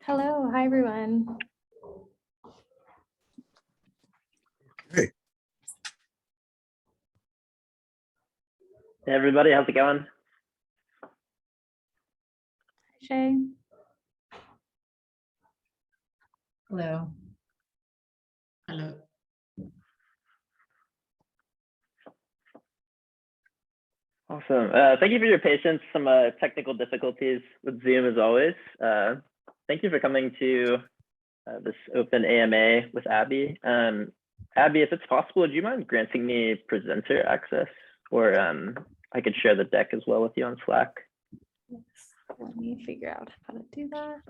Hello, hi everyone. Hey, Hey everybody, how's it going? Hi Shay. Hello. Hello. Awesome. Thank you for your patience. Some technical difficulties with Zoom as always. Thank you for coming to this open AMA with Abby. Abby, if it's possible, would you mind granting me presenter access? Or I could share the deck as well with you on Slack. Yes, let me figure out how to do that.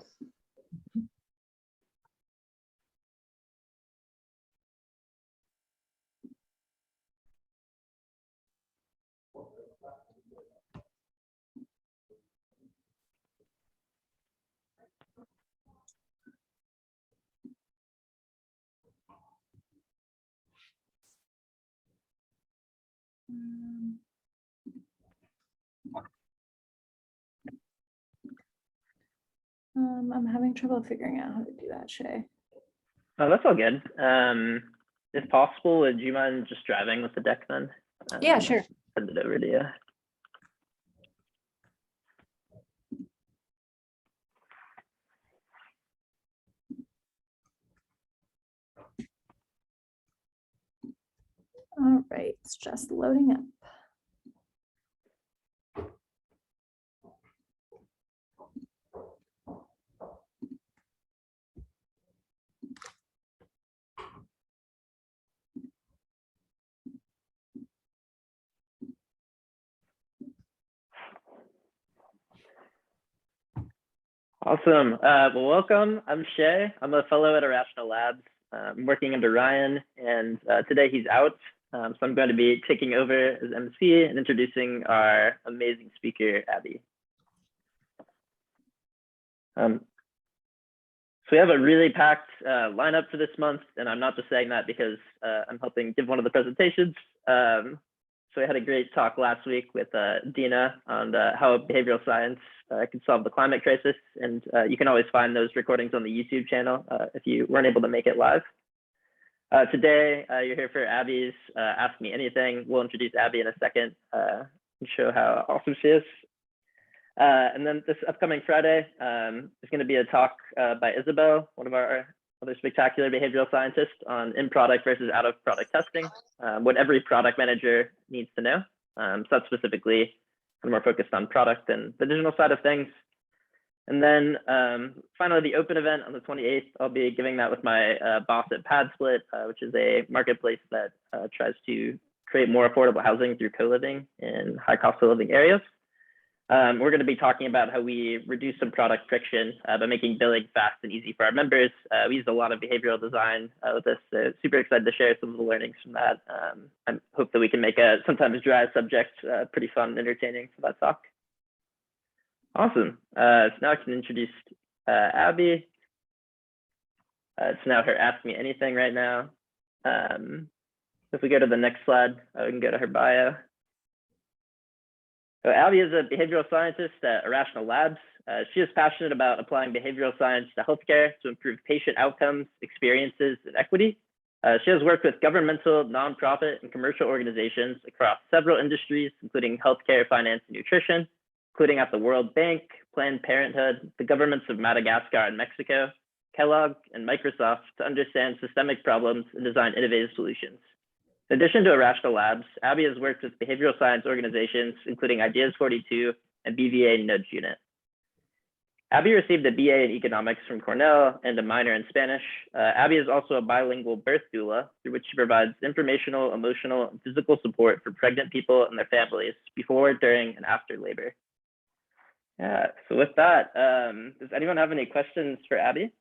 I'm having trouble figuring out how to do that, Shay. Oh, that's all good. If possible, would you mind just driving with the deck then? Yeah, sure. Send it over to you. All right, it's just loading up. Awesome. Well, welcome. I'm Shay. I'm a fellow at Irrational Labs. I'm working under Ryan, and today he's out. So I'm going to be taking over as MC and introducing our amazing speaker, Abby. So we have a really packed lineup for this month, and I'm not just saying that because I'm helping give one of the presentations. So we had a great talk last week with Dina on how behavioral science can solve the climate crisis. And you can always find those recordings on the YouTube channel if you weren't able to make it live. Today, you're here for Abby's Ask Me Anything. We'll introduce Abby in a second and show how awesome she is. And then this upcoming Friday, is going to be a talk by Isabel, one of our other spectacular behavioral scientists, on in-product versus out-of-product testing, what every product manager needs to know. So that's specifically more focused on product and the digital side of things. And then finally, the open event on the 28th, I'll be giving that with my boss at PadSplit, which is a marketplace that tries to create more affordable housing through co-living in high cost of living areas. We're going to be talking about how we reduce some product friction by making billing fast and easy for our members. We use a lot of behavioral design with this, so super excited to share some of the learnings from that. I hope that we can make a sometimes dry subject pretty fun and entertaining for that talk. Awesome. So now I can introduce Abby. It's now her Ask Me Anything right now. If we go to the next slide, we can go to her bio. So Abby is a behavioral scientist at Irrational Labs. She is passionate about applying behavioral science to healthcare to improve patient outcomes, experiences, and equity. She has worked with governmental, nonprofit, and commercial organizations across several industries, including healthcare, finance, and nutrition, including at the World Bank, Planned Parenthood, the governments of Madagascar and Mexico, Kellogg, and Microsoft to understand systemic problems and design innovative solutions. In addition to Irrational Labs, Abby has worked with behavioral science organizations, including Ideas 42 and BVA Nudge Unit. Abby received a BA in economics from Cornell and a minor in Spanish. Abby is also a bilingual birth doula, through which she provides informational, emotional, and physical support for pregnant people and their families before, during, and after labor. Yeah, so with that, does anyone have any questions for Abby?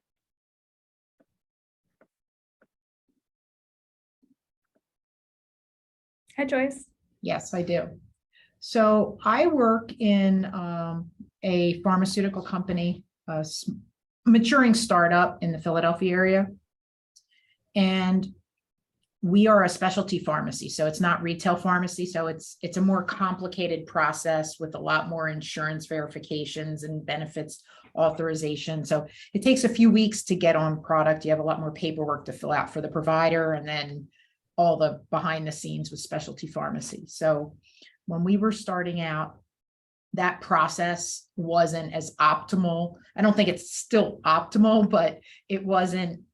Hi, Joyce. Yes, I do. So I work in a pharmaceutical company, a maturing startup in the Philadelphia area. And we are a specialty pharmacy, so it's not retail pharmacy. So it's a more complicated process with a lot more insurance verifications and benefits authorization. So it takes a few weeks to get on product. You have a lot more paperwork to fill out for the provider, and then all the behind the scenes with specialty pharmacy. So when we were starting out, that process wasn't as optimal. I don't think it's still optimal, but it wasn't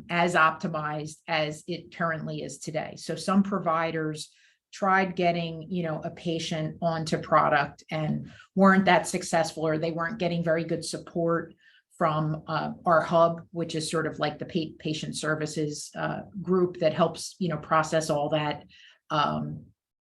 as optimized as it currently is today. So some providers tried getting, a patient onto product and weren't that successful, or they weren't getting very good support from our hub, which is sort of like the patient services group that helps, process all that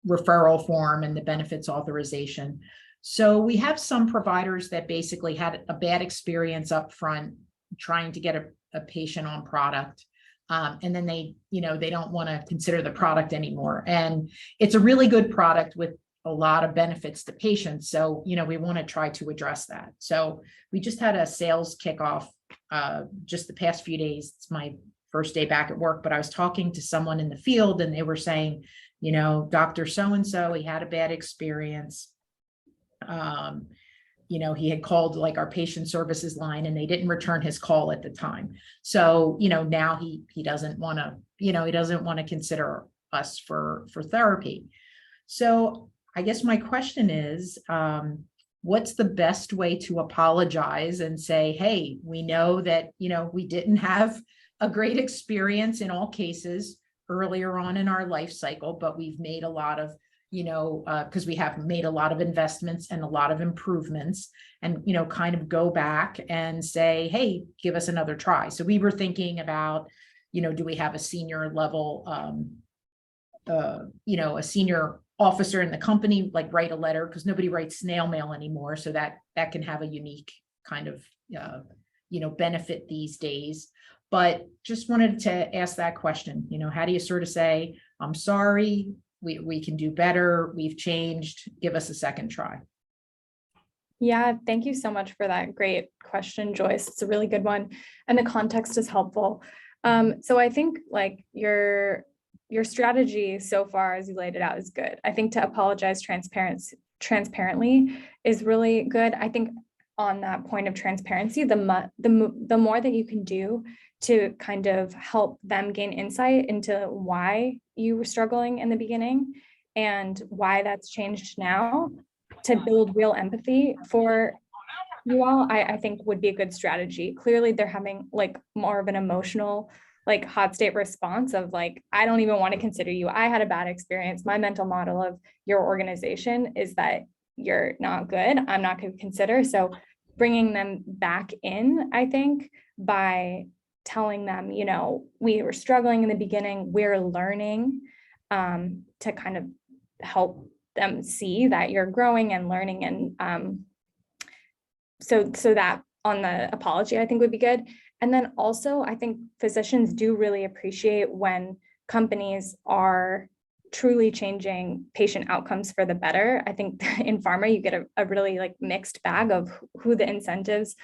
referral form and the benefits authorization. So we have some providers that basically had a bad experience up front trying to get a patient on product. And then they don't want to consider the product anymore. And it's a really good product with a lot of benefits to patients. So, we want to try to address that. So we just had a sales kickoff just the past few days. It's my first day back at work, but I was talking to someone in the field and they were saying, Dr. So-and-so, he had a bad experience. He had called like our patient services line and they didn't return his call at the time. So, now he doesn't want to, he doesn't want to consider us for therapy. So I guess my question is, what's the best way to apologize and say, hey, we know that, we didn't have a great experience in all cases earlier on in our life cycle, but we've made a lot of because we have made a lot of investments and a lot of improvements, and, kind of go back and say, hey, give us another try. So we were thinking about, do we have a senior level, a senior officer in the company, like write a letter, because nobody writes snail mail anymore. So that can have a unique kind of, benefit these days. But just wanted to ask that question, how do you sort of say, I'm sorry, we can do better, we've changed, give us a second try? Yeah, thank you so much for that great question, Joyce. It's a really good one. And the context is helpful. So I think like your strategy so far as you laid it out is good. I think to apologize transparently is really good. I think on that point of transparency, the more that you can do to kind of help them gain insight into why you were struggling in the beginning and why that's changed now, to build real empathy for you all, I think would be a good strategy. Clearly they're having like more of an emotional, like hot state response of like, I don't even want to consider you. I had a bad experience. My mental model of your organization is that you're not good. I'm not going to consider. So bringing them back in, I think, by telling them, we were struggling in the beginning, we're learning, to kind of help them see that you're growing and learning. And so that on the apology, I think would be good. And then also, I think physicians do really appreciate when companies are truly changing patient outcomes for the better. I think in pharma, you get a really like mixed bag of who the incentives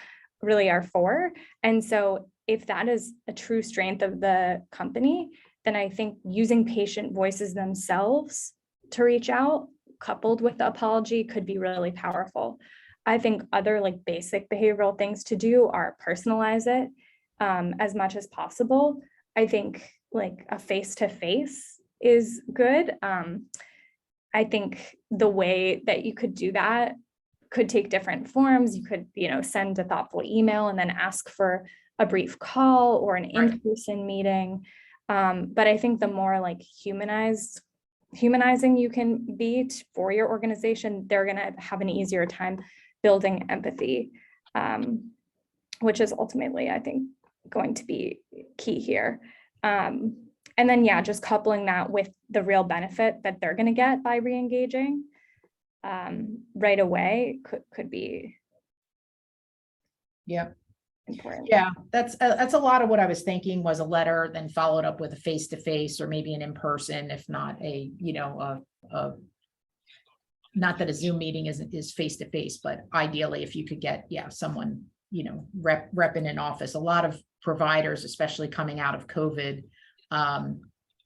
really are for. And so if that is a true strength of the company, then I think using patient voices themselves to reach out, coupled with the apology, could be really powerful. I think other like basic behavioral things to do are personalize it as much as possible. I think like a face-to-face is good. I think the way that you could do that could take different forms. You could, send a thoughtful email and then ask for a brief call or an in-person meeting. But I think the more like humanizing you can be for your organization, they're going to have an easier time building empathy, which is ultimately, I think, going to be key here. And then, yeah, just coupling that with the real benefit that they're going to get by re-engaging right away could be important. Yeah, that's a lot of what I was thinking, was a letter, then followed up with a face-to-face or maybe an in-person, if not not that a Zoom meeting is face-to-face, but ideally if you could get, someone, rep in an office. A lot of providers, especially coming out of COVID,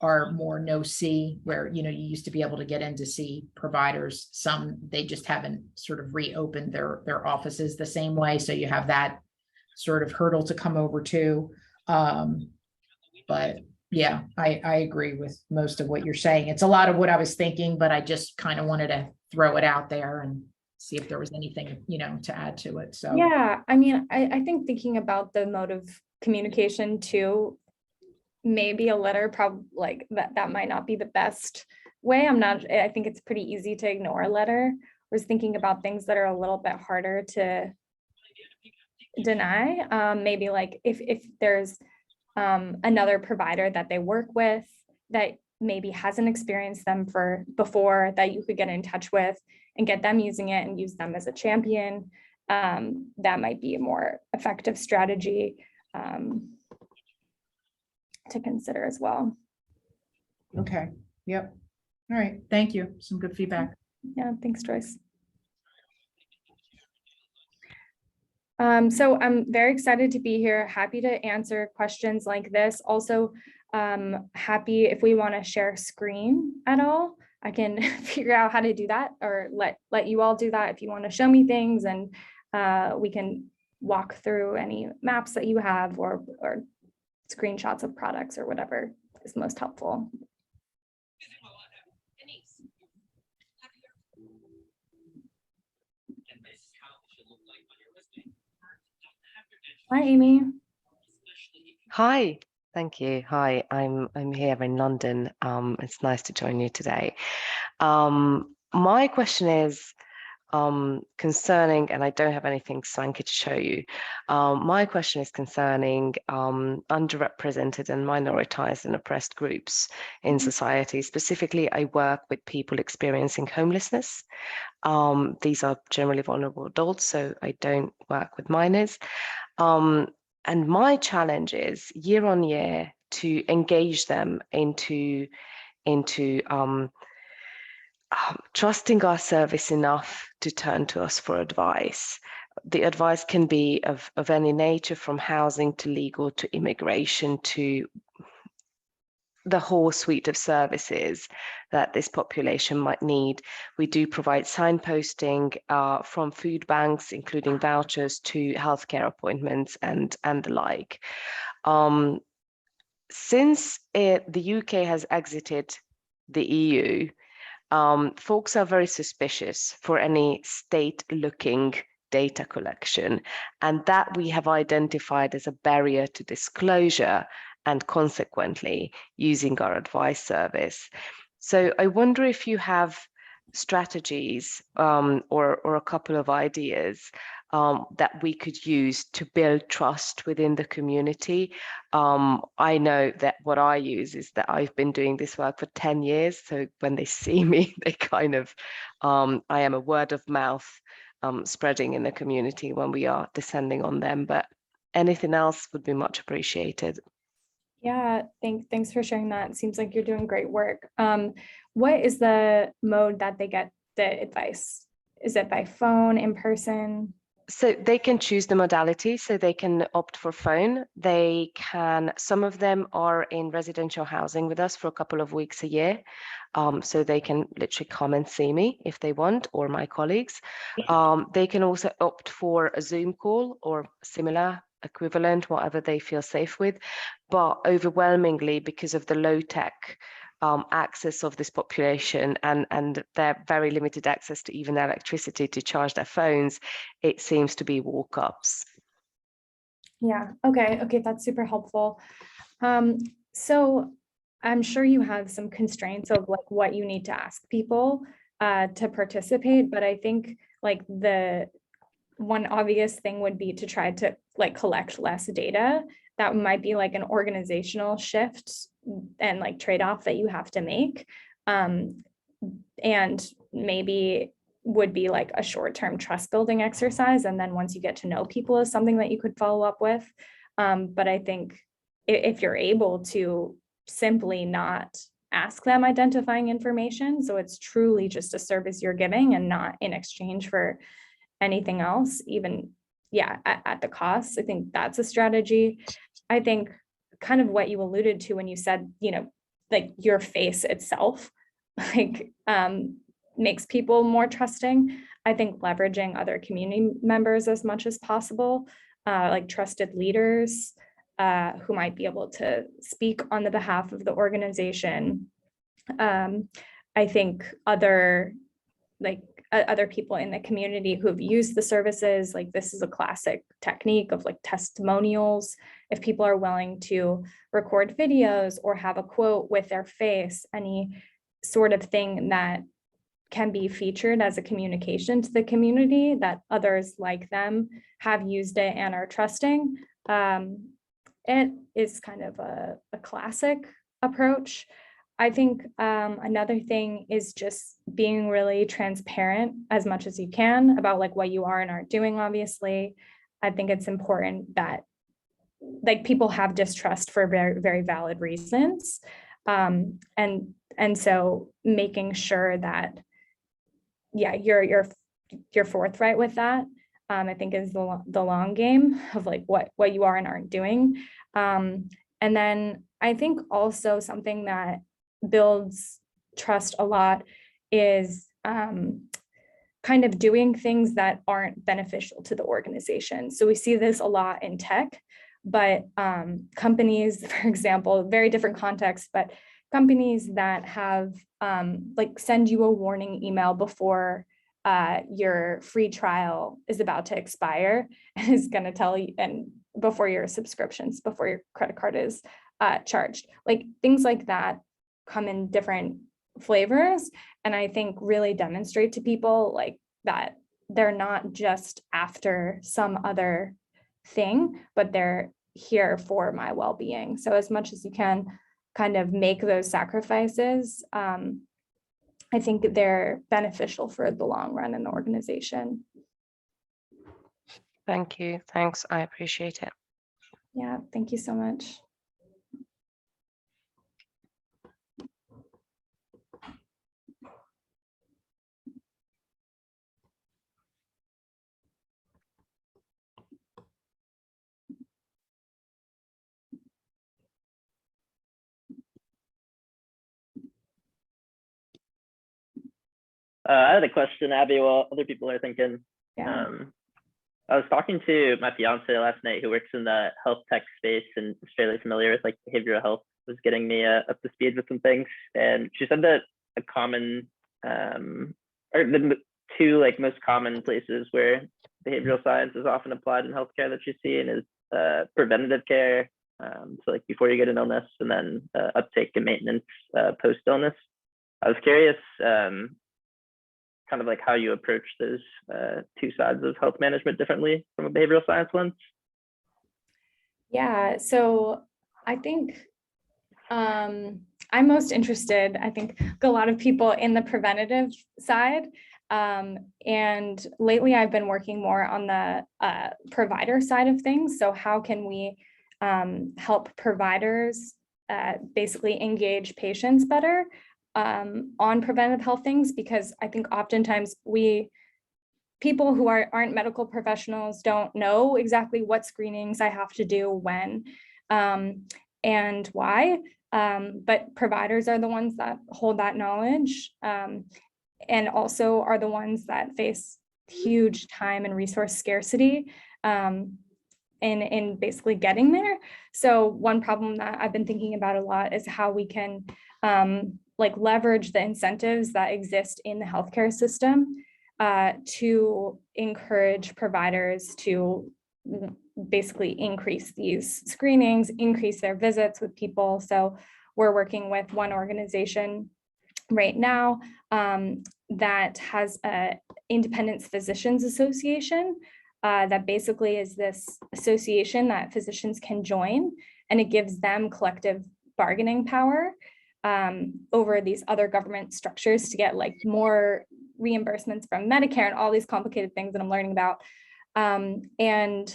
are more no see, where, you used to be able to get in to see providers. Some, they just haven't sort of reopened their offices the same way. So you have that sort of hurdle to come over to. But yeah, I agree with most of what you're saying. It's a lot of what I was thinking, but I just kind of wanted to throw it out there and see if there was anything, to add to it. So Yeah, I mean, I think thinking about the mode of communication too, maybe a letter, probably like that might not be the best way. I think it's pretty easy to ignore a letter. I was thinking about things that are a little bit harder to deny. Maybe like if there's another provider that they work with that maybe hasn't experienced them before, that you could get in touch with and get them using it and use them as a champion. That might be a more effective strategy to consider as well. okay, yep. All right, thank you. Some good feedback. Yeah, thanks, Joyce. So I'm very excited to be here, happy to answer questions like this. Also, happy if we want to share screen at all, I can figure out how to do that, or let you all do that if you want to show me things, and we can walk through any maps that you have or screenshots of products or whatever is most helpful. Hi, Amy. Hi, thank you. Hi, I'm here in London. It's nice to join you today. My question is concerning, and I don't have anything swanky to show you. My question is concerning underrepresented and minoritized and oppressed groups in society. Specifically, I work with people experiencing homelessness. These are generally vulnerable adults, so I don't work with minors. And my challenge is year on year to engage them into trusting our service enough to turn to us for advice. The advice can be of any nature, from housing to legal to immigration to the whole suite of services that this population might need. We do provide signposting from food banks, including vouchers, to healthcare appointments and the like. Since the UK has exited the EU, folks are very suspicious for any state-looking data collection, and that we have identified as a barrier to disclosure and consequently using our advice service. So I wonder if you have strategies or a couple of ideas that we could use to build trust within the community. I know that what I use is that I've been doing this work for 10 years. So when they see me, they kind of, I am a word of mouth spreading in the community when we are descending on them. But anything else would be much appreciated. Yeah, thanks for sharing that. It seems like you're doing great work. What is the mode that they get the advice? Is it by phone, in person? So they can choose the modality, so they can opt for phone. They can, some of them are in residential housing with us for a couple of weeks a year. So they can literally come and see me if they want, or my colleagues. They can also opt for a Zoom call or similar equivalent, whatever they feel safe with. But overwhelmingly, because of the low tech access of this population and their very limited access to even electricity to charge their phones, it seems to be walk-ups. Yeah, okay, that's super helpful. So I'm sure you have some constraints of like what you need to ask people to participate, but I think like the one obvious thing would be to try to like collect less data. That might be like an organizational shift and like trade-off that you have to make. And maybe would be like a short-term trust building exercise. And then once you get to know people is something that you could follow up with. But I think if you're able to simply not ask them identifying information, so it's truly just a service you're giving and not in exchange for anything else, even at the cost, I think that's a strategy. I think kind of what you alluded to when you said, like your face itself, like makes people more trusting. I think leveraging other community members as much as possible, like trusted leaders who might be able to speak on the behalf of the organization. I think other people in the community who have used the services, like this is a classic technique of like testimonials. If people are willing to record videos or have a quote with their face, any sort of thing that can be featured as a communication to the community that others like them have used it and are trusting. It is kind of a classic approach. I think another thing is just being really transparent as much as you can about like what you are and aren't doing, obviously. I think it's important that like people have distrust for very, very valid reasons. And so making sure that, yeah, you're forthright with that, I think is the long game of like what you are and aren't doing. And then I think also something that builds trust a lot is kind of doing things that aren't beneficial to the organization. So we see this a lot in tech, but companies, for example, very different context, but companies that have like send you a warning email before your free trial is about to expire and is going to tell you, and before your subscriptions, before your credit card is charged, like things like that come in different flavors, and I think really demonstrate to people like that they're not just after some other thing, but they're here for my well-being. So as much as you can kind of make those sacrifices, I think they're beneficial for the long run in the organization. Thank you. Thanks. I appreciate it. Yeah, thank you so much. I had a question, Abby, while other people are thinking. Yeah. I was talking to my fiance last night who works in the health tech space and is fairly familiar with like behavioral health, was getting me up to speed with some things. And she said that a common, or the two like most common places where behavioral science is often applied in healthcare that she's seeing is preventative care. So like before you get an illness, and then uptake and maintenance post-illness. I was curious, kind of like how you approach those two sides of health management differently from a behavioral science lens. Yeah, so I think I'm most interested, I think a lot of people in the preventative side. And lately I've been working more on the provider side of things. So how can we help providers basically engage patients better on preventive health things? Because I think oftentimes people who aren't medical professionals don't know exactly what screenings I have to do when and why. But providers are the ones that hold that knowledge and also are the ones that face huge time and resource scarcity in basically getting there. So one problem that I've been thinking about a lot is how we can like leverage the incentives that exist in the healthcare system to encourage providers to basically increase these screenings, increase their visits with people. So we're working with one organization right now that has a Independence Physicians Association that basically is this association that physicians can join, and it gives them collective bargaining power over these other government structures to get like more reimbursements from Medicare and all these complicated things that I'm learning about, and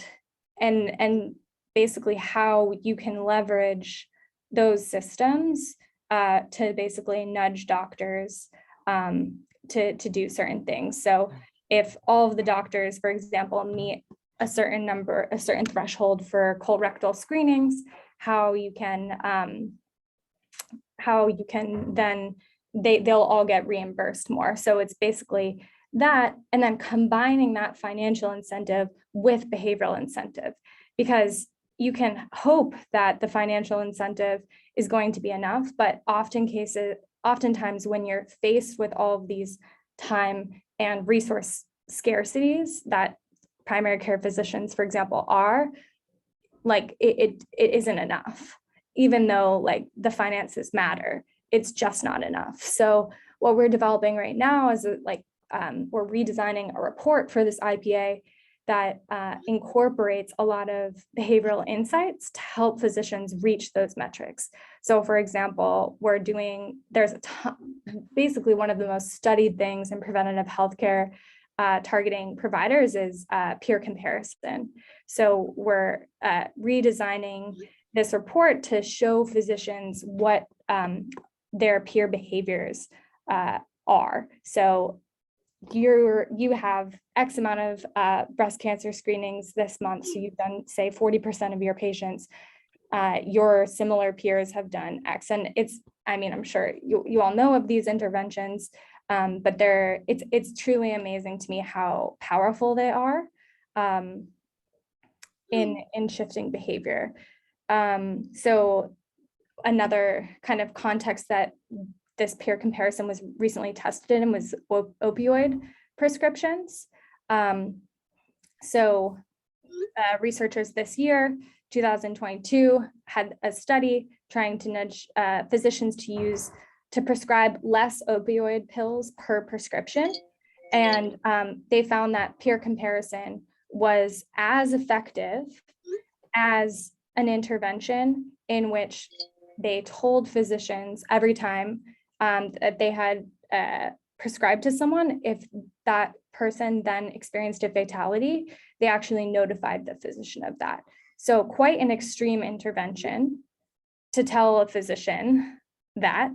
basically how you can leverage those systems to basically nudge doctors to do certain things. So if all of the doctors, for example, meet a certain threshold for colorectal screenings, how you can how you can then, they'll all get reimbursed more. So it's basically that, and then combining that financial incentive with behavioral incentive, because you can hope that the financial incentive is going to be enough, but oftentimes when you're faced with all of these time and resource scarcities that primary care physicians, for example, are, like it isn't enough, even though like the finances matter, it's just not enough. So what we're developing right now is we're redesigning a report for this IPA that incorporates a lot of behavioral insights to help physicians reach those metrics. So for example, there's a ton, basically one of the most studied things in preventative healthcare targeting providers is peer comparison. So we're redesigning this report to show physicians what their peer behaviors are. So you have X amount of breast cancer screenings this month. So you've done, say, 40% of your patients. Your similar peers have done X. And I'm sure you all know of these interventions, but it's truly amazing to me how powerful they are in shifting behavior. So another kind of context that this peer comparison was recently tested in was opioid prescriptions. Researchers this year, 2022, had a study trying to nudge physicians to prescribe less opioid pills per prescription. And they found that peer comparison was as effective as an intervention in which they told physicians every time that they had prescribed to someone, if that person then experienced a fatality, they actually notified the physician of that. So quite an extreme intervention to tell a physician that,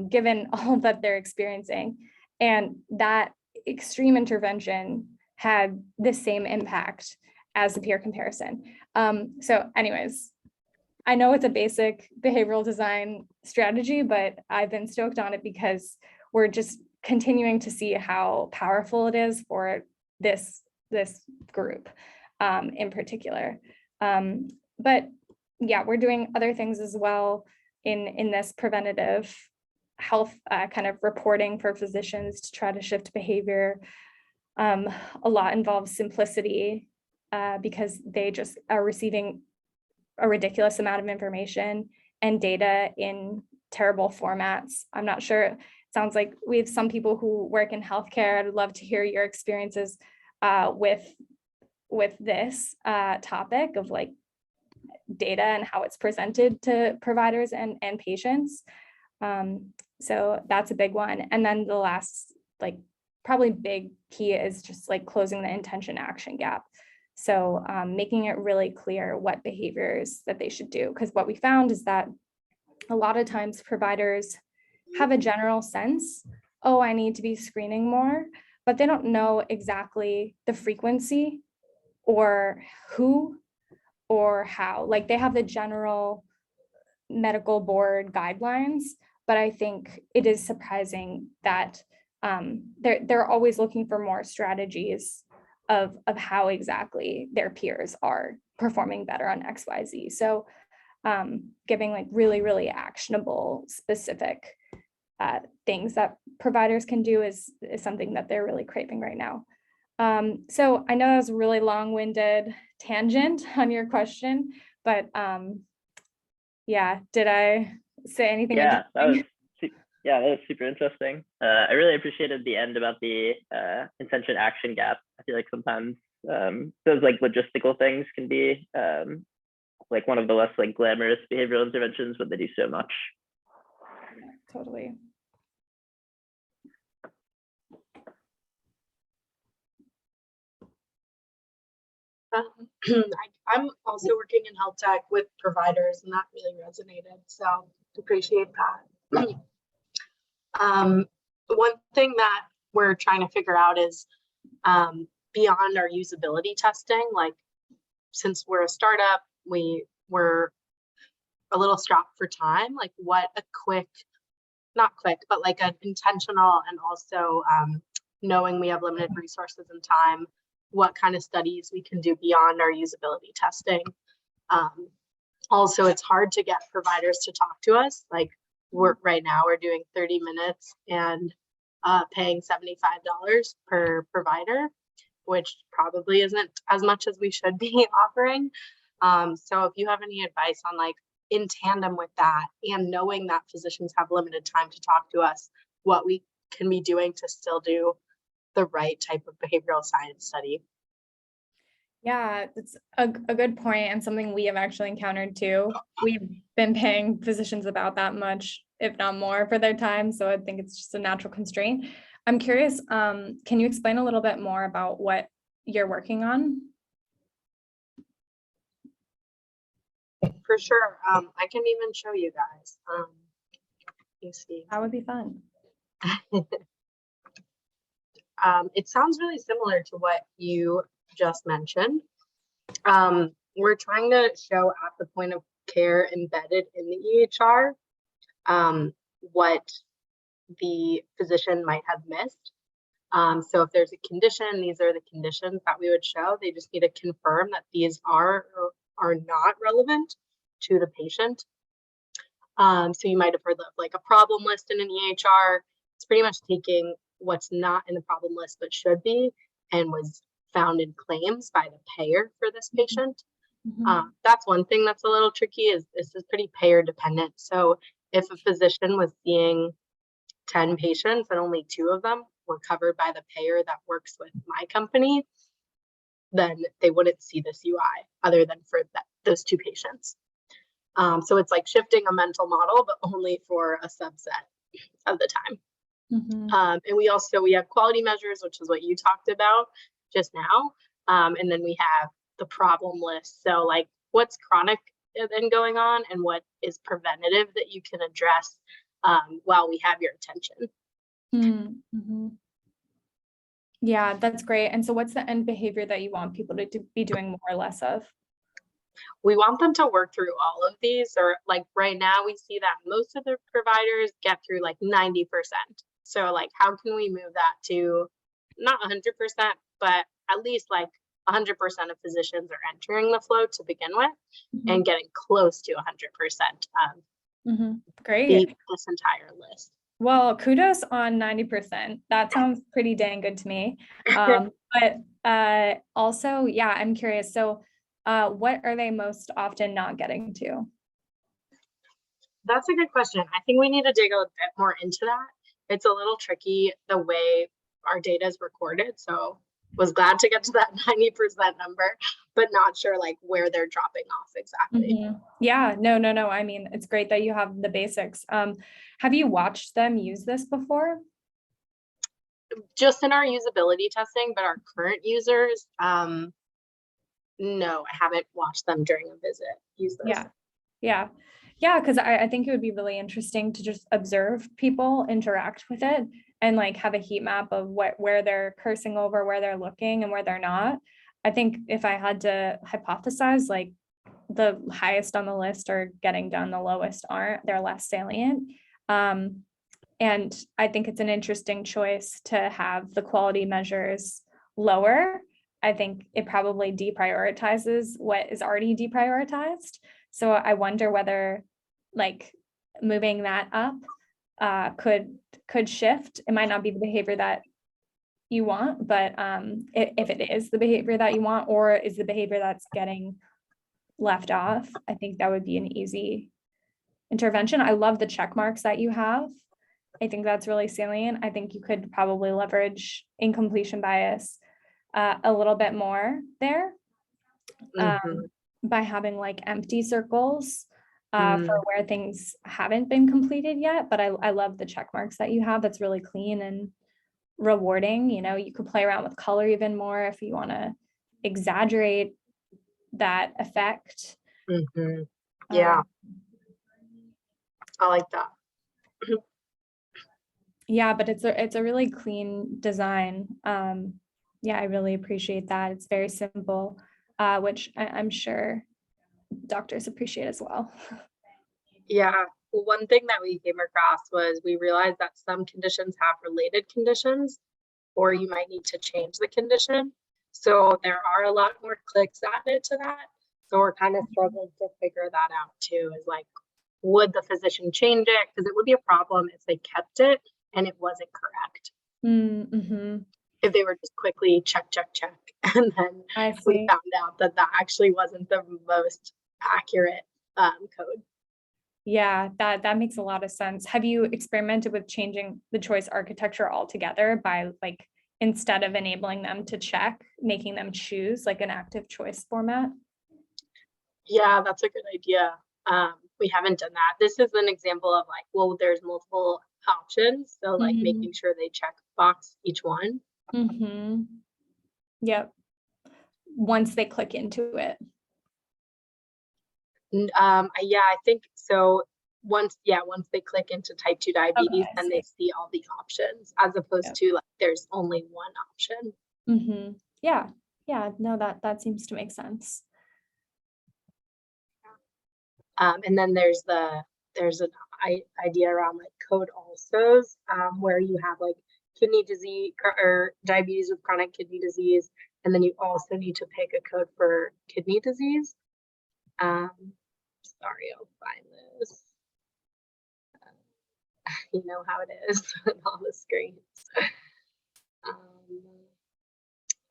given all that they're experiencing. And that extreme intervention had the same impact as the peer comparison. So anyways, I know it's a basic behavioral design strategy, but I've been stoked on it because we're just continuing to see how powerful it is for this group in particular. But yeah, we're doing other things as well in this preventative health kind of reporting for physicians to try to shift behavior. A lot involves simplicity because they just are receiving a ridiculous amount of information and data in terrible formats. I'm not sure, it sounds like we have some people who work in healthcare. I'd love to hear your experiences with this topic of like data and how it's presented to providers and patients. So that's a big one. And then the last, like probably big key is just like closing the intention action gap. So making it really clear what behaviors that they should do. Because what we found is that a lot of times providers have a general sense, oh, I need to be screening more, but they don't know exactly the frequency or who or how. Like they have the general medical board guidelines, but I think it is surprising that they're always looking for more strategies of how exactly their peers are performing better on XYZ. So giving like really, really actionable, specific things that providers can do is something that they're really craving right now. So I know that was a really long-winded tangent on your question, but yeah, did I say anything? Yeah, that was super interesting. I really appreciated the end about the intention action gap. I feel like sometimes those like logistical things can be like one of the less like glamorous behavioral interventions, but they do so much. Totally. I'm also working in health tech with providers, and that really resonated. So appreciate that. One thing that we're trying to figure out is beyond our usability testing, like since we're a startup, we're a little strapped for time, like what a quick, not quick, but like an intentional, and also knowing we have limited resources and time, what kind of studies we can do beyond our usability testing. Also, it's hard to get providers to talk to us. Like right now we're doing 30 minutes and paying $75 per provider, which probably isn't as much as we should be offering. So if you have any advice on, like, in tandem with that and knowing that physicians have limited time to talk to us, what we can be doing to still do the right type of behavioral science study. Yeah, it's a good point, and something we have actually encountered too. We've been paying physicians about that much, if not more, for their time. So I think it's just a natural constraint. I'm curious, can you explain a little bit more about what you're working on? For sure. I can even show you guys. You see. That would be fun. It sounds really similar to what you just mentioned. We're trying to show at the point of care embedded in the EHR what the physician might have missed. So if there's a condition, these are the conditions that we would show. They just need to confirm that these are or are not relevant to the patient. So you might have heard of like a problem list in an EHR. It's pretty much taking what's not in the problem list but should be and was found in claims by the payer for this patient. That's one thing that's a little tricky, is this is pretty payer dependent. So if a physician was seeing 10 patients and only 2 of them were covered by the payer that works with my company, then they wouldn't see this UI other than for those 2 patients. So it's like shifting a mental model, but only for a subset of the time. And we have quality measures, which is what you talked about just now. And then we have the problem list. So like what's chronic then going on and what is preventative that you can address while we have your attention. Yeah, that's great. And so what's the end behavior that you want people to be doing more or less of? We want them to work through all of these, or like right now we see that most of the providers get through like 90%. So like how can we move that to not 100%, but at least like 100% of physicians are entering the flow to begin with and getting close to 100%. Great. This entire list. Well, kudos on 90%. That sounds pretty dang good to me. But also, yeah, I'm curious. So what are they most often not getting to? That's a good question. I think we need to dig a bit more into that. It's a little tricky the way our data is recorded. So was glad to get to that 90% number, but not sure like where they're dropping off exactly. Yeah, no. I mean, it's great that you have the basics. Have you watched them use this before? Just in our usability testing, but our current users, no, I haven't watched them during a visit use this. Yeah, because I think it would be really interesting to just observe people interact with it and like have a heat map of where they're cursing over, where they're looking and where they're not. I think if I had to hypothesize, like the highest on the list are getting done, the lowest aren't, they're less salient. And I think it's an interesting choice to have the quality measures lower. I think it probably deprioritizes what is already deprioritized. So I wonder whether like moving that up could shift. It might not be the behavior that you want, but if it is the behavior that you want, or is the behavior that's getting left off, I think that would be an easy intervention. I love the check marks that you have. I think that's really salient. I think you could probably leverage incompletion bias a little bit more there by having like empty circles for where things haven't been completed yet. But I love the check marks that you have. That's really clean and rewarding. You know, you could play around with color even more if you want to exaggerate that effect. Yeah, I like that. Yeah, but it's a really clean design. Yeah, I really appreciate that. It's very simple, which I'm sure doctors appreciate as well. Yeah, well, one thing that we came across was we realized that some conditions have related conditions, or you might need to change the condition. So there are a lot more clicks added to that. So we're kind of struggling to figure that out too, is like, would the physician change it? Because it would be a problem if they kept it and it wasn't correct. Mm-hmm. If they were just quickly check, and then I we see. found out that that actually wasn't the most accurate code. Yeah, that makes a lot of sense. Have you experimented with changing the choice architecture altogether by like, instead of enabling them to check, making them choose like an active choice format? Yeah, that's a good idea. We haven't done that. This is an example of like, well, there's multiple options. So like making sure they check box each one. Mm-hmm. Yep. Once they click into it. Yeah, I think so. Once they click into type 2 diabetes, Okay, I then they see all the options as opposed to like there's only one option. Mm-hmm. Yeah. Yeah. No, that seems to make sense. And then there's an idea around like code alsos, where you have like kidney disease or diabetes with chronic kidney disease, and then you also need to pick a code for kidney disease. Sorry, I'll find this. You know how it is with all the screens.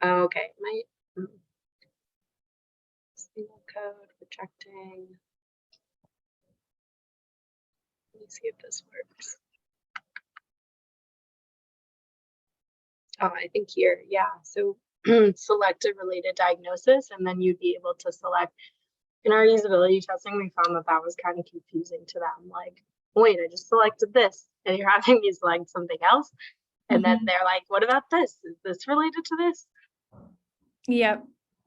Okay, single code projecting. Let me see if this works. Oh, I think here, yeah. So select a related diagnosis, and then you'd be able to select. In our usability testing, we found that that was kind of confusing to them. Like, wait, I just selected this, and you're having me select something else. And then they're like, what about this? Is this related to this? Yep.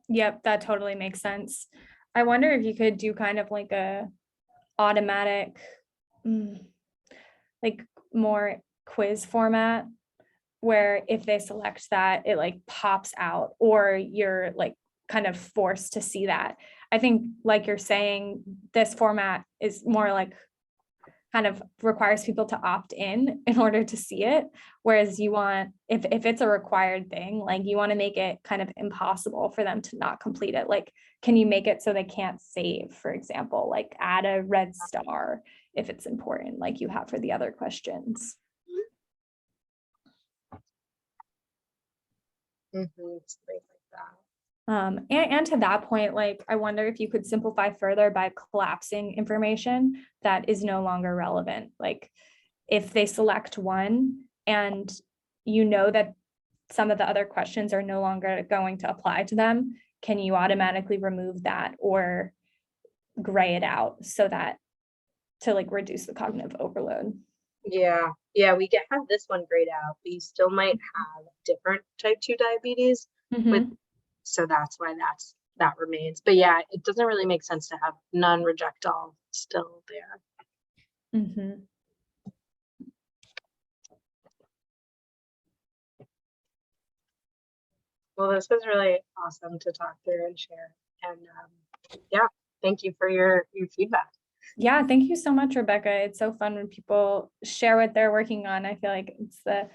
Yep. That totally makes sense. I wonder if you could do kind of like a automatic, like more quiz format where if they select that, it like pops out or you're like kind of forced to see that. I think like you're saying, this format is more like kind of requires people to opt in order to see it. Whereas you want, if it's a required thing, like you want to make it kind of impossible for them to not complete it. Like, can you make it so they can't save, for example, like add a red star if it's important, like you have for the other questions. Things like that. And to that point, like, I wonder if you could simplify further by collapsing information that is no longer relevant. Like if they select one and you know that some of the other questions are no longer going to apply to them, can you automatically remove that or gray it out so that to like reduce the cognitive overload? Yeah, we have this one grayed out, but you still might have different type 2 diabetes with, so that's why that remains. But yeah, it doesn't really make sense to have none reject all still there. Well, this was really awesome to talk through and share. And yeah, thank you for your feedback. Yeah, thank you so much, Rebecca. It's so fun when people share what they're working on. I feel like it's the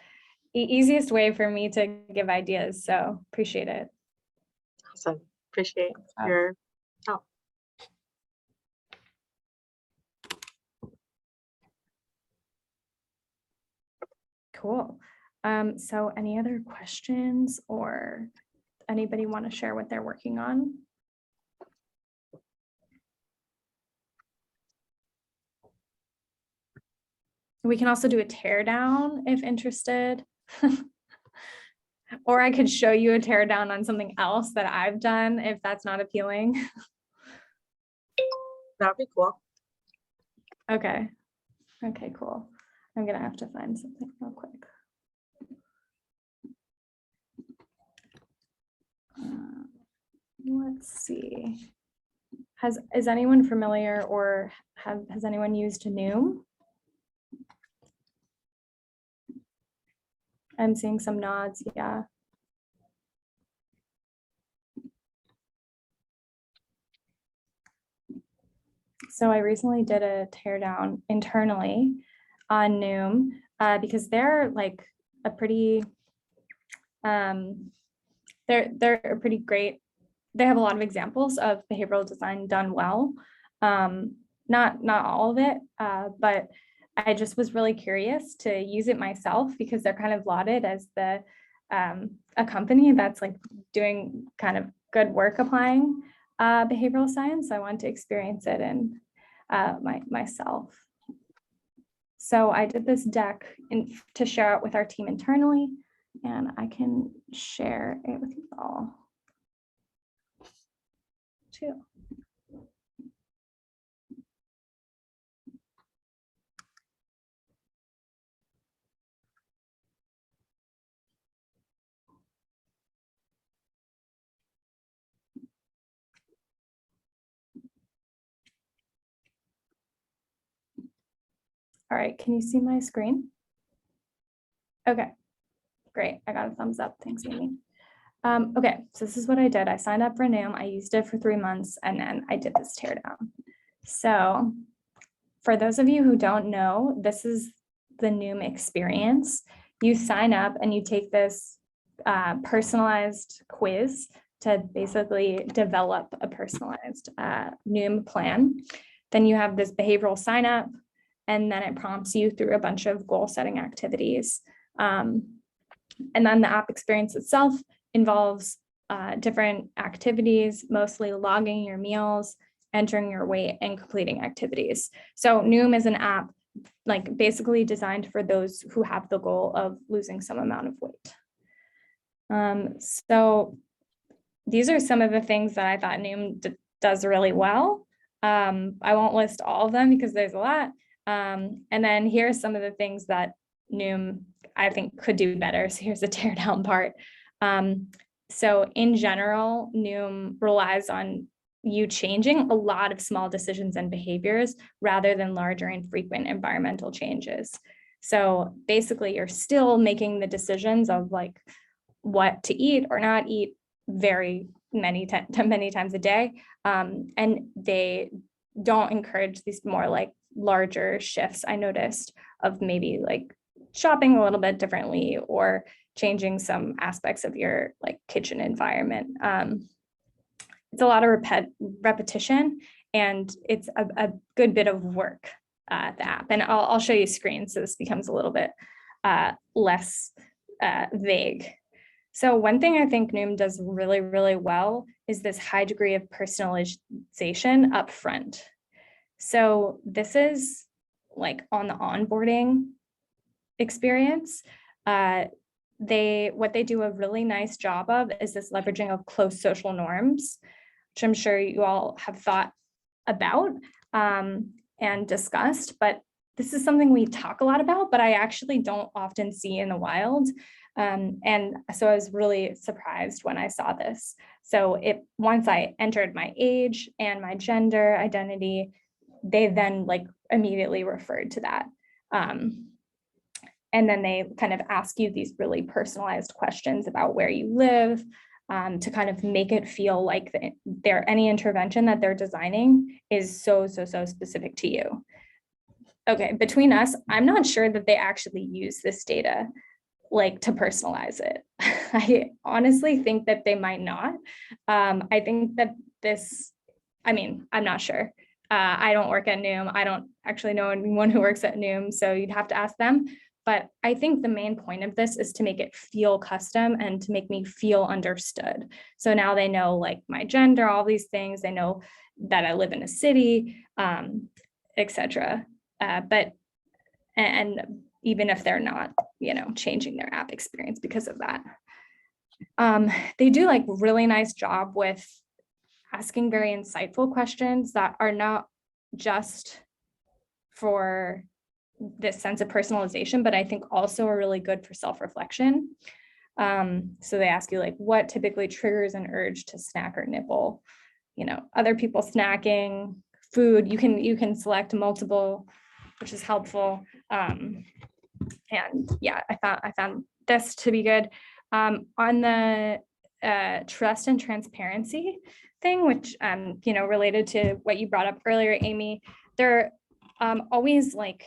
easiest way for me to give ideas. So appreciate it. Awesome. Appreciate your help. Cool. So any other questions or anybody want to share what they're working on? We can also do a tear down if interested. Or I could show you a tear down on something else that I've done if that's not appealing. That'd be cool. Okay. Okay, cool. I'm gonna have to find something real quick. Let's see. Is anyone familiar or has anyone used Noom? I'm seeing some nods, yeah. So I recently did a teardown internally on Noom because they're like a pretty, they're a pretty great. They have a lot of examples of behavioral design done well. Not all of it, but I just was really curious to use it myself because they're kind of lauded as the a company that's like doing kind of good work applying behavioral science. I wanted to experience it in myself. So I did this deck to share it with our team internally, and I can share it with you all too. All right, can you see my screen? Okay, great. I got a thumbs up. Thanks, Amy. Okay, so this is what I did. I signed up for Noom. I used it for 3 months, and then I did this teardown. So for those of you who don't know, this is the Noom experience. You sign up and you take this personalized quiz to basically develop a personalized Noom plan. Then you have this behavioral sign up, and then it prompts you through a bunch of goal setting activities. And then the app experience itself involves different activities, mostly logging your meals, entering your weight, and completing activities. So Noom is an app like basically designed for those who have the goal of losing some amount of weight. So these are some of the things that I thought Noom does really well. I won't list all of them because there's a lot. And then here's some of the things that Noom I think could do better. So here's the teardown part. So in general, Noom relies on you changing a lot of small decisions and behaviors rather than larger and frequent environmental changes. So basically you're still making the decisions of like what to eat or not eat very many times a day. And they don't encourage these more like larger shifts, I noticed, of maybe like shopping a little bit differently or changing some aspects of your like kitchen environment. It's a lot of repetition, and it's a good bit of work, the app. And I'll show you screens so this becomes a little bit less vague. So one thing I think Noom does really, really well is this high degree of personalization up front. So this is like on the onboarding experience. What they do a really nice job of is this leveraging of close social norms, which I'm sure you all have thought about and discussed, but this is something we talk a lot about, but I actually don't often see in the wild. And so I was really surprised when I saw this. So once I entered my age and my gender identity, they then like immediately referred to that. And then they kind of ask you these really personalized questions about where you live, to kind of make it feel like any intervention that they're designing is so specific to you. Okay, between us, I'm not sure that they actually use this data like to personalize it. I honestly think that they might not. I think that I'm not sure. I don't work at Noom. I don't actually know anyone who works at Noom, so you'd have to ask them. But I think the main point of this is to make it feel custom and to make me feel understood. So now they know like my gender, all these things. They know that I live in a city, etc. And even if they're not, changing their app experience because of that. They do like really nice job with asking very insightful questions that are not just for this sense of personalization, but I think also are really good for self-reflection. So they ask you like, what typically triggers an urge to snack or nibble? Other people snacking, food, you can select multiple, which is helpful. And yeah, I found this to be good. On the trust and transparency, thing, which, related to what you brought up earlier, Amy, they're always like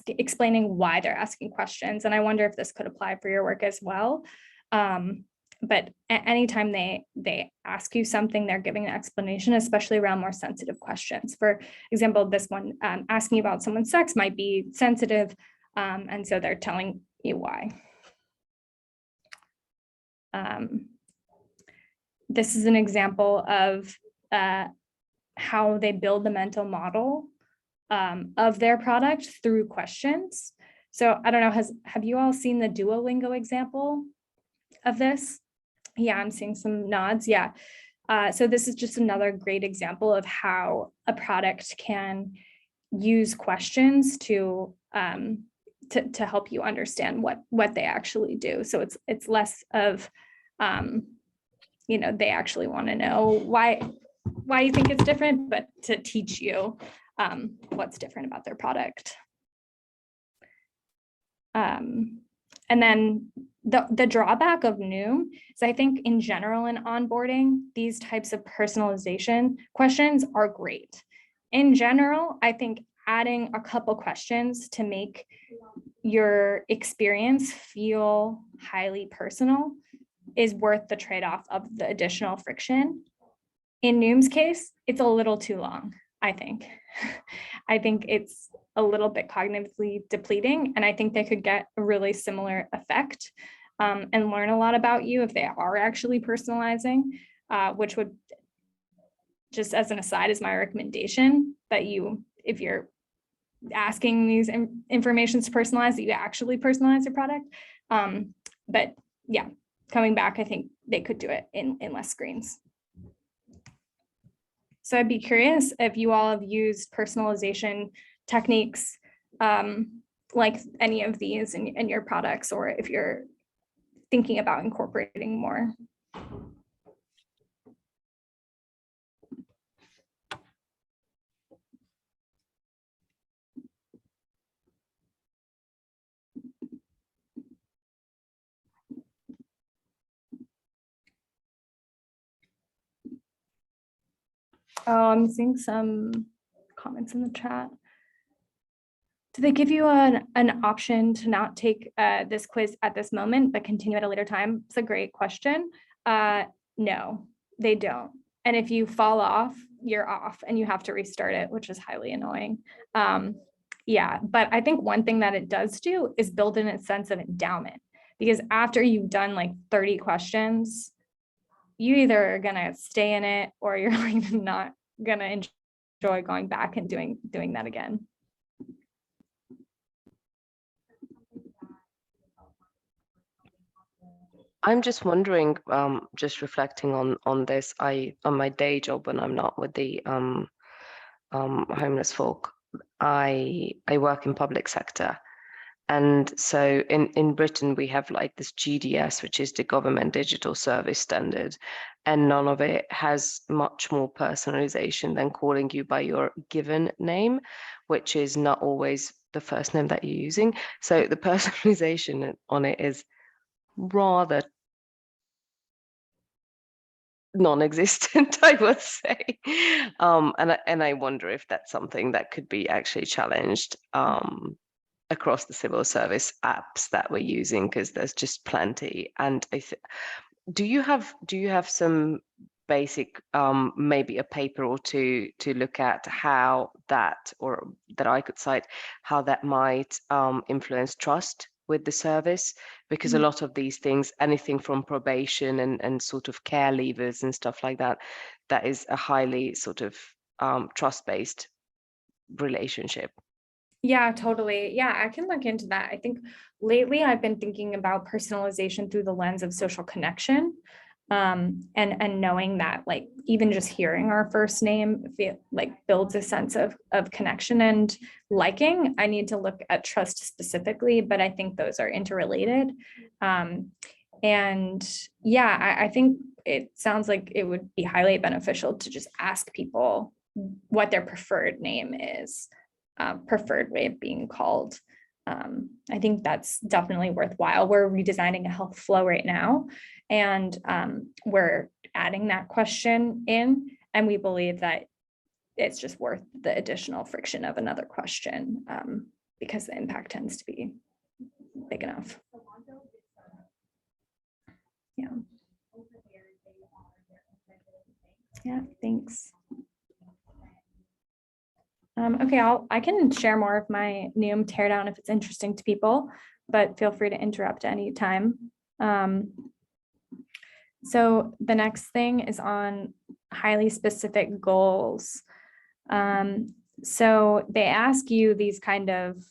explaining why they're asking questions. And I wonder if this could apply for your work as well. But anytime they ask you something, they're giving an explanation, especially around more sensitive questions. For example, this one, asking about someone's sex might be sensitive. And so they're telling you why. This is an example of how they build the mental model of their product through questions. So I don't know, have you all seen the Duolingo example of this? Yeah, I'm seeing some nods. Yeah. So this is just another great example of how a product can use questions to help you understand what they actually do. So it's less of they actually want to know why you think it's different, but to teach you what's different about their product. And then the drawback of Noom is, I think in general in onboarding, these types of personalization questions are great. In general, I think adding a couple questions to make your experience feel highly personal is worth the trade-off of the additional friction. In Noom's case, it's a little too long, I think. I think it's a little bit cognitively depleting, and I think they could get a really similar effect and learn a lot about you if they are actually personalizing, which would, just as an aside, is my recommendation that if you're asking these informations to personalize, that you actually personalize your product. But yeah, coming back, I think they could do it in less screens. So I'd be curious if you all have used personalization techniques like any of these in your products, or if you're thinking about incorporating more. Oh, I'm seeing some comments in the chat. Do they give you an option to not take this quiz at this moment, but continue at a later time? It's a great question. No, they don't. And if you fall off, you're off and you have to restart it, which is highly annoying. Yeah, but I think one thing that it does do is build in a sense of endowment, because after you've done like 30 questions, you either are gonna stay in it or you're like not gonna enjoy going back and doing that again. I'm just wondering, just reflecting on this, on my day job when I'm not with the homeless folk, I work in public sector. And so in Britain, we have like this GDS, which is the Government Digital Service Standard, and none of it has much more personalization than calling you by your given name, which is not always the first name that you're using. So the personalization on it is rather non-existent, I would say. And I wonder if that's something that could be actually challenged across the civil service apps that we're using, because there's just plenty. And do you have some basic maybe a paper or two to look at how that, or that I could cite, how that might influence trust with the service? Because a lot of these things, anything from probation and sort of care leavers and stuff like that, that is a highly sort of trust-based relationship. Yeah, totally. Yeah, I can look into that. I think lately I've been thinking about personalization through the lens of social connection. And knowing that, like, even just hearing our first name builds a sense of connection and liking. I need to look at trust specifically, but I think those are interrelated. And yeah, I think it sounds like it would be highly beneficial to just ask people what their preferred name is, preferred way of being called. I think that's definitely worthwhile. We're redesigning a health flow right now, and we're adding that question in. And we believe that it's just worth the additional friction of another question because the impact tends to be big enough. Yeah. Yeah, thanks. Okay, I can share more of my Neum teardown if it's interesting to people, but feel free to interrupt at any time. So the next thing is on highly specific goals. So they ask you these kind of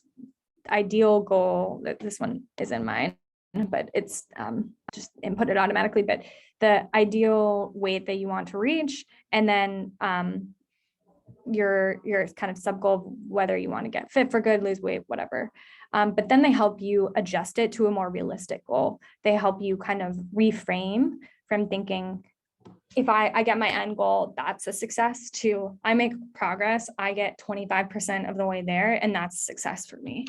ideal goal, that this one isn't mine, but it's just inputted automatically, but the ideal weight that you want to reach, and then your kind of sub goal, whether you want to get fit for good, lose weight, whatever. But then they help you adjust it to a more realistic goal. They help you kind of reframe from thinking, if I get my end goal, that's a success, to I make progress, I get 25% of the way there, and that's success for me.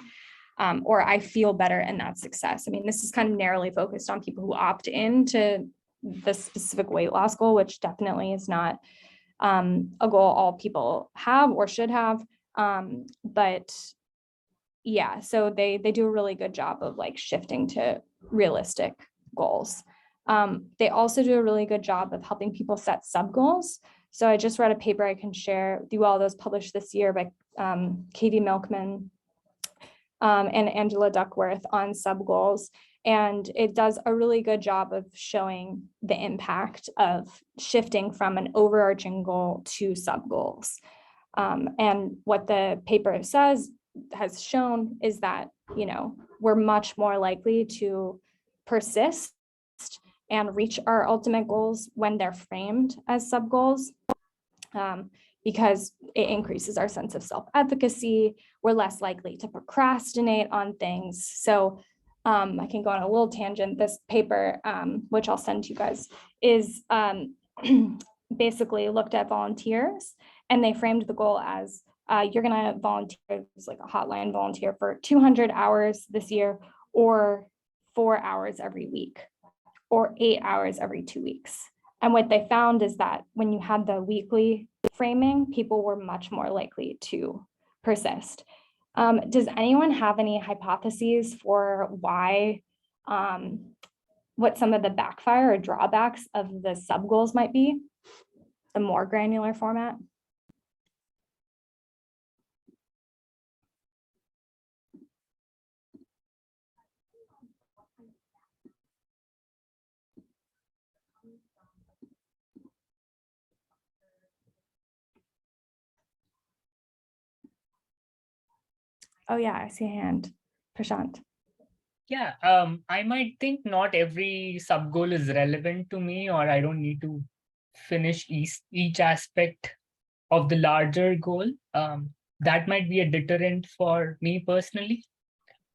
Or I feel better and that's success. I mean, this is kind of narrowly focused on people who opt into the specific weight loss goal, which definitely is not a goal all people have or should have. But yeah, so they do a really good job of like shifting to realistic goals. They also do a really good job of helping people set sub goals. So I just read a paper I can share with you all, those published this year by Katie Milkman and Angela Duckworth on sub goals. And it does a really good job of showing the impact of shifting from an overarching goal to sub goals. And what the paper has shown is that, you know, we're much more likely to persist and reach our ultimate goals when they're framed as sub goals. Because it increases our sense of self-efficacy. We're less likely to procrastinate on things. So I can go on a little tangent. This paper, which I'll send to you guys, is basically looked at volunteers, and they framed the goal as you're gonna volunteer, it's like a hotline volunteer for 200 hours this year, or 4 hours every week, or 8 hours every 2 weeks. And what they found is that when you had the weekly framing, people were much more likely to persist. Does anyone have any hypotheses for why, what some of the backfire or drawbacks of the sub goals might be, the more granular format? Oh yeah, I see a hand. Prashant. Yeah, I might think not every sub goal is relevant to me, or I don't need to finish each aspect of the larger goal. That might be a deterrent for me personally.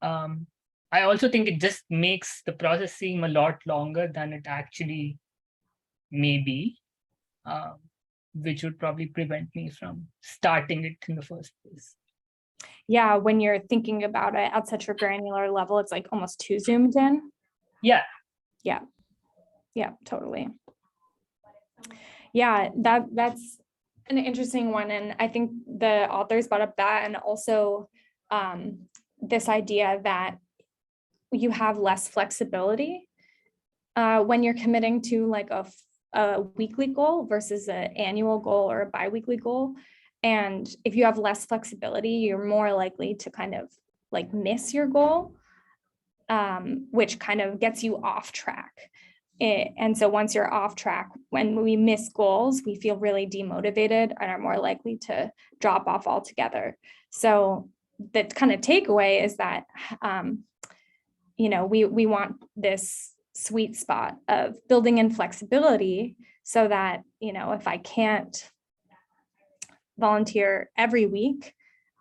I also think it just makes the process seem a lot longer than it actually may be, which would probably prevent me from starting it in the first place. Yeah, when you're thinking about it at such a granular level, it's like almost too zoomed in. Yeah. Yeah, totally. Yeah, that's an interesting one. And I think the authors brought up that, and also this idea that you have less flexibility when you're committing to like a weekly goal versus an annual goal or a biweekly goal. And if you have less flexibility, you're more likely to kind of like miss your goal, which kind of gets you off track. And so once you're off track, when we miss goals, we feel really demotivated and are more likely to drop off altogether. So the kind of takeaway is that, you know, we want this sweet spot of building in flexibility so that, you know, if I can't volunteer every week,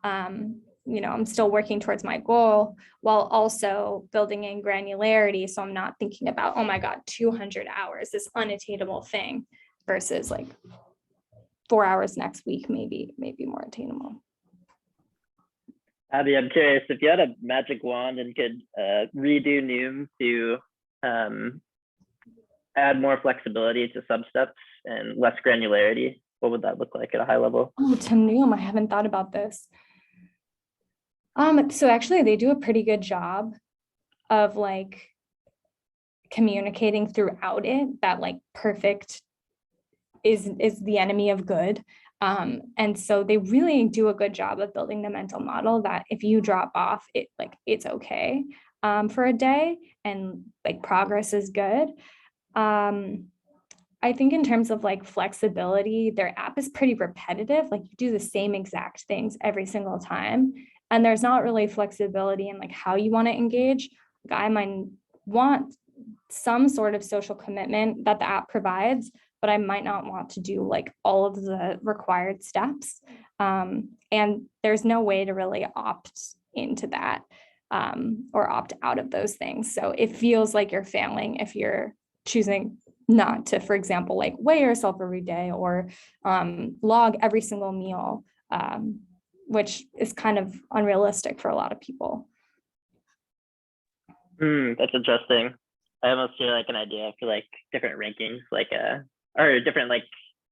you know, I'm still working towards my goal while also building in granularity. So I'm not thinking about, oh my God, 200 hours, this unattainable thing, versus like 4 hours next week, maybe more attainable. Abby, I'm curious, if you had a magic wand and could redo Neum to add more flexibility to sub-steps and less granularity, what would that look like at a high level? Oh, to Noom, I haven't thought about this. So actually they do a pretty good job of like communicating throughout it that like perfect is the enemy of good. And so they really do a good job of building the mental model that if you drop off, it's okay for a day, and like progress is good. I think in terms of like flexibility, their app is pretty repetitive. Like you do the same exact things every single time. And there's not really flexibility in like how you want to engage. Like I might want some sort of social commitment that the app provides, but I might not want to do like all of the required steps. And there's no way to really opt into that or opt out of those things. So it feels like you're failing if you're choosing not to, for example, like weigh yourself every day or log every single meal, which is kind of unrealistic for a lot of people. That's interesting. I almost feel like an idea for like different rankings, like or different like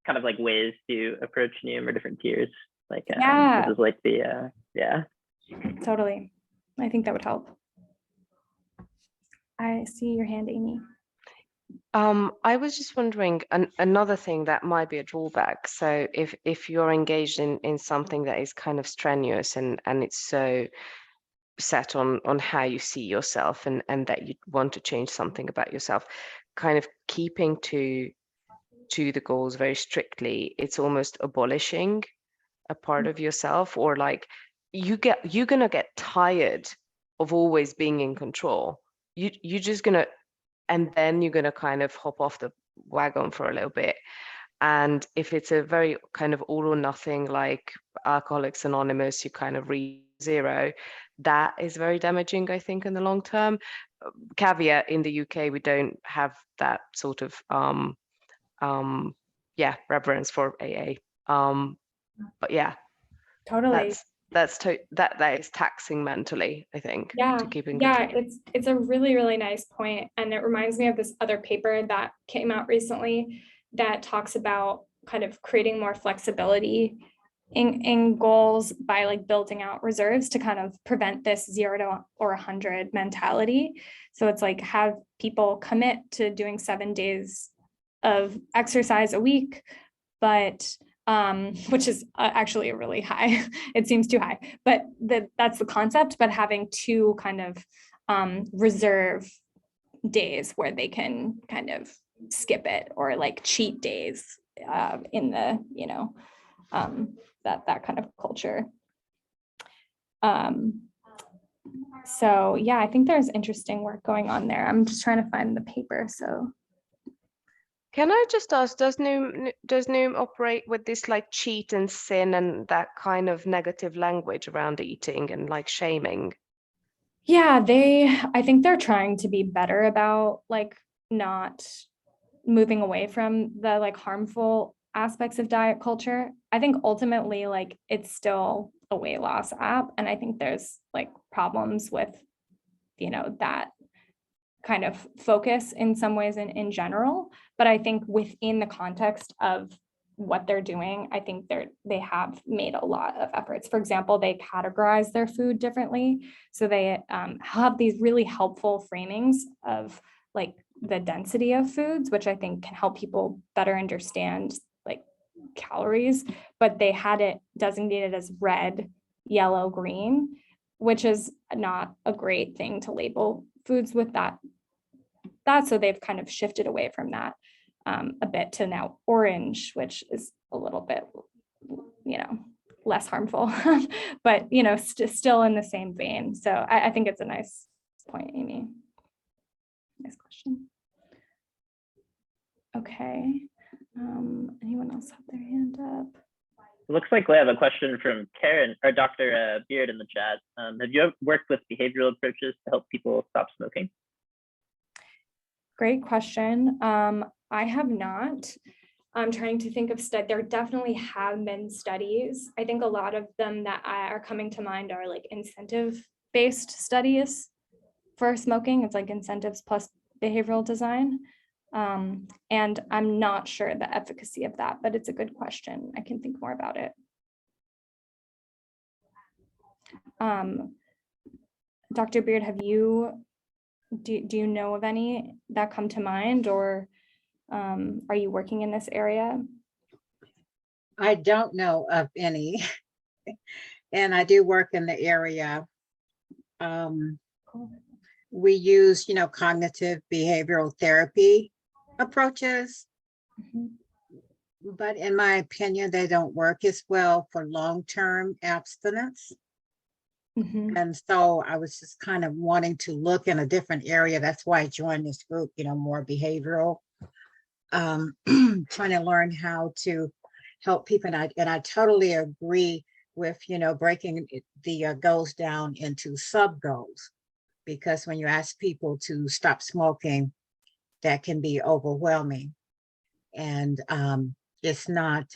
kind of like ways to approach Noom or different tiers. Like Yeah. this is like the yeah. Totally. I think that would help. I see your hand, Amy. I was just wondering, another thing that might be a drawback. So if you're engaged in something that is kind of strenuous and it's so set on how you see yourself and that you want to change something about yourself, kind of keeping to the goals very strictly, it's almost abolishing a part of yourself, or like you're gonna get tired of always being in control. You're just gonna, and then you're gonna kind of hop off the wagon for a little bit. And if it's a very kind of all or nothing, like Alcoholics Anonymous, you kind of reach zero, that is very damaging, I think, in the long term. Caveat, in the UK, we don't have that sort of reverence for AA. But yeah, Totally. that is taxing mentally, I think, to keep in control. Yeah, it's a really, really nice point. And it reminds me of this other paper that came out recently that talks about kind of creating more flexibility in goals by like building out reserves to kind of prevent this 0 to or 100 mentality. So it's like have people commit to doing 7 days of exercise a week, but which is actually a really high, it seems too high, but that's the concept, but having 2 kind of reserve days where they can kind of skip it, or like cheat days in the, that kind of culture. So yeah, I think there's interesting work going on there. I'm just trying to find the paper, so. Can I just ask, does Noom operate with this like cheat and sin and that kind of negative language around eating and like shaming? Yeah, I think they're trying to be better about like not moving away from the like harmful aspects of diet culture. I think ultimately like it's still a weight loss app, and I think there's like problems with, that kind of focus in some ways in general. But I think within the context of what they're doing, I think they have made a lot of efforts. For example, they categorize their food differently. So they have these really helpful framings of like the density of foods, which I think can help people better understand like calories, but they had it designated as red, yellow, green, which is not a great thing to label foods with that. So they've kind of shifted away from that a bit to now orange, which is a little bit, less harmful, but, still in the same vein. So I think it's a nice point, Amy. Nice question. Okay. Anyone else have their hand up? It looks like we have a question from Karen or Dr. Beard in the chat. Have you worked with behavioral approaches to help people stop smoking? Great question. I have not. I'm trying to think of there definitely have been studies. I think a lot of them that are coming to mind are like incentive-based studies for smoking. It's like incentives plus behavioral design. And I'm not sure the efficacy of that, but it's a good question. I can think more about it. Dr. Beard, do you know of any that come to mind, or are you working in this area? I don't know of any. And I do work in the area. We use, cognitive behavioral therapy approaches, Mhm. but in my opinion, they don't work as well for long-term abstinence. Mhm. And so I was just kind of wanting to look in a different area. That's why I joined this group, more behavioral, trying to learn how to help people. And I totally agree with, breaking the goals down into sub goals, because when you ask people to stop smoking, that can be overwhelming, and it's not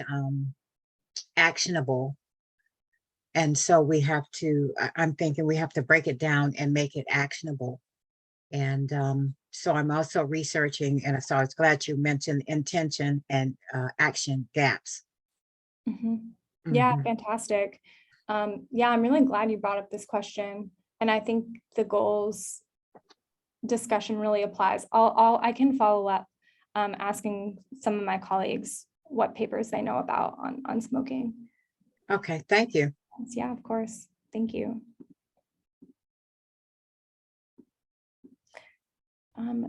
actionable. And so I'm thinking we have to break it down and make it actionable. And so I'm also researching, and so I was glad you mentioned intention and action gaps. Mhm. Yeah, Mhm. fantastic. Yeah, I'm really glad you brought up this question. And I think the goals discussion really applies. I can follow up asking some of my colleagues what papers they know about on smoking. Okay, thank you. Yeah, of course. Thank you.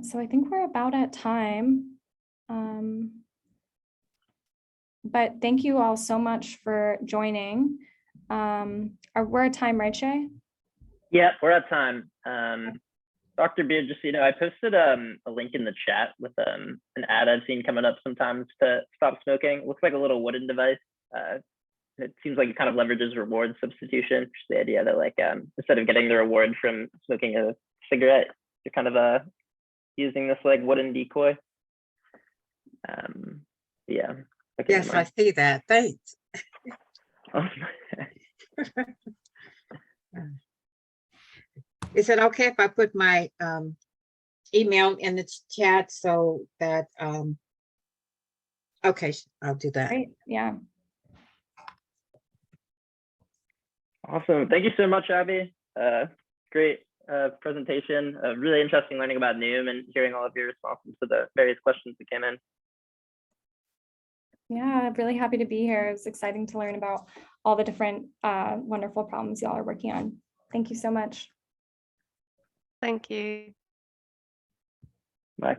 So I think we're about at time. But thank you all so much for joining. We're at time, right, Shay? Yeah, we're at time. Dr. Beard, just so you know, I posted a link in the chat with an ad I've seen coming up sometimes to stop smoking. It looks like a little wooden device. It seems like it kind of leverages reward substitution, which is the idea that like instead of getting the reward from smoking a cigarette, you're kind of using this like wooden decoy. Yeah. Okay, Yes, I see that. Thanks. Is it okay if I put my email in the chat so that okay, I'll do that. Great. Yeah. Awesome. Thank you so much, Abby. Great presentation. Really interesting learning about Noom and hearing all of your responses to the various questions that came in. Yeah, I'm really happy to be here. It was exciting to learn about all the different wonderful problems y'all are working on. Thank you so much. Thank you. Bye.